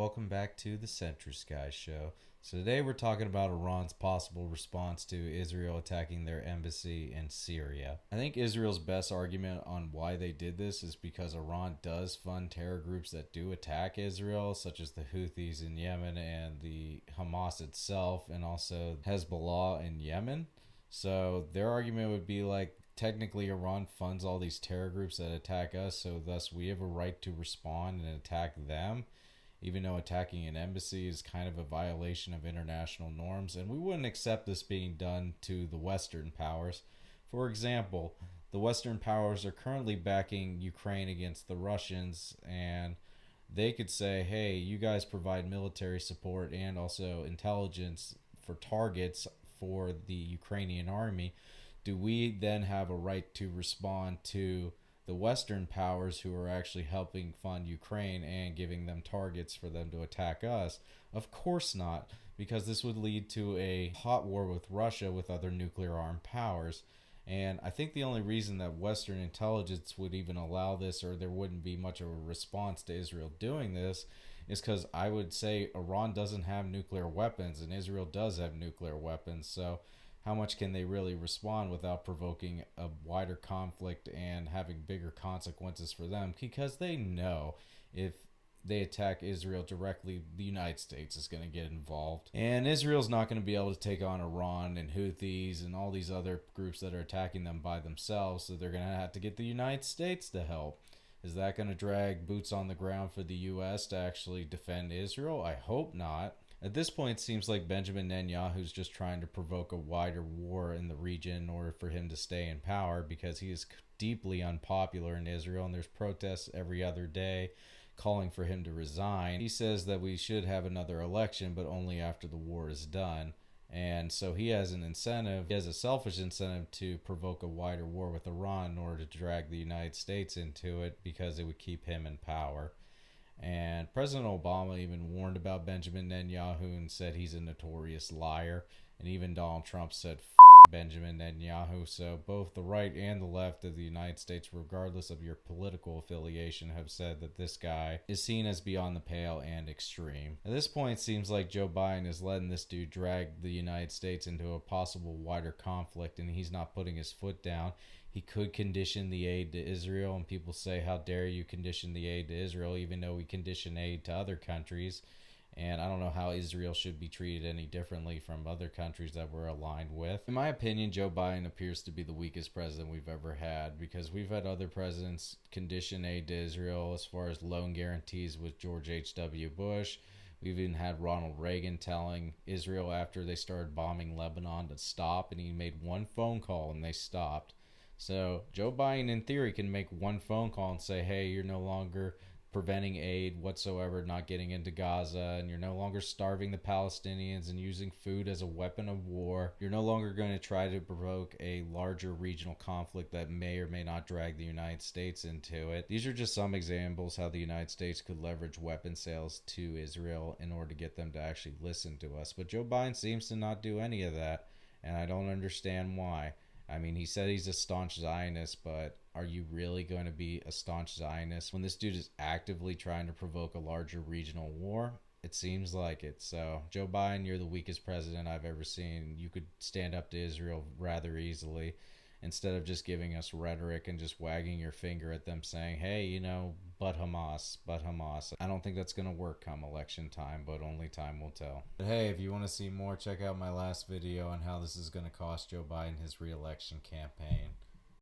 welcome back to the Centrist Guy Show. So today we're talking about Iran's possible response to Israel attacking their embassy in Syria. I think Israel's best argument on why they did this is because Iran does fund terror groups that do attack Israel, such as the Houthis in Yemen and the Hamas itself, and also Hezbollah in Yemen. So their argument would be like, technically Iran funds all these terror groups that attack us, so thus we have a right to respond and attack them, even though attacking an embassy is kind of a violation of international norms, and we wouldn't accept this being done to the Western powers. For example, the Western powers are currently backing Ukraine against the Russians, and they could say, hey, you guys provide military support and also intelligence for targets for the Ukrainian army. Do we then have a right to respond to the Western powers who are actually helping fund Ukraine and giving them targets for them to attack us? Of course not, because this would lead to a hot war with Russia with other nuclear armed powers. And I think the only reason that Western intelligence would even allow this, or there wouldn't be much of a response to Israel doing this, is because I would say Iran doesn't have nuclear weapons and Israel does have nuclear weapons. So how much can they really respond without provoking a wider conflict and having bigger consequences for them? Because they know if they attack Israel directly, the United States is going to get involved. And Israel's not going to be able to take on Iran and Houthis and all these other groups that are attacking them by themselves, so they're going to have to get the United States to help. Is that going to drag boots on the ground for the U.S. to actually defend Israel? I hope not. At this point, it seems like Benjamin Netanyahu's just trying to provoke a wider war in the region in order for him to stay in power, because he is deeply unpopular in Israel and there's protests every other day calling for him to resign. He says that we should have another election, but only after the war is done. And so he has an incentive, he has a selfish incentive to provoke a wider war with Iran in order to drag the United States into it, because it would keep him in power. And President Obama even warned about Benjamin Netanyahu and said he's a notorious liar. And even Donald Trump said, Benjamin Netanyahu. So both the right and the left of the United States, regardless of your political affiliation, have said that this guy is seen as beyond the pale and extreme. At this point, it seems like Joe Biden is letting this dude drag the United States into a possible wider conflict, and he's not putting his foot down. He could condition the aid to Israel, and people say, how dare you condition the aid to Israel, even though we condition aid to other countries. And I don't know how Israel should be treated any differently from other countries that we're aligned with. In my opinion, Joe Biden appears to be the weakest president we've ever had, because we've had other presidents condition aid to Israel as far as loan guarantees with George H.W. Bush. We've even had Ronald Reagan telling Israel after they started bombing Lebanon to stop, and he made one phone call and they stopped. So Joe Biden, in theory, can make one phone call and say, hey, you're no longer preventing aid whatsoever, not getting into Gaza, and you're no longer starving the Palestinians and using food as a weapon of war. You're no longer going to try to provoke a larger regional conflict that may or may not drag the United States into it. These are just some examples how the United States could leverage weapon sales to Israel in order to get them to actually listen to us. But Joe Biden seems to not do any of that, and I don't understand why. I mean, he said he's a staunch Zionist, but are you really going to be a staunch Zionist when this dude is actively trying to provoke a larger regional war? It seems like it. So, Joe Biden, you're the weakest president I've ever seen. You could stand up to Israel rather easily, instead of just giving us rhetoric and just wagging your finger at them saying, hey, you know, but Hamas. I don't think that's going to work come election time, but only time will tell. But hey, if you want to see more, check out my last video on how this is going to cost Joe Biden his re-election campaign.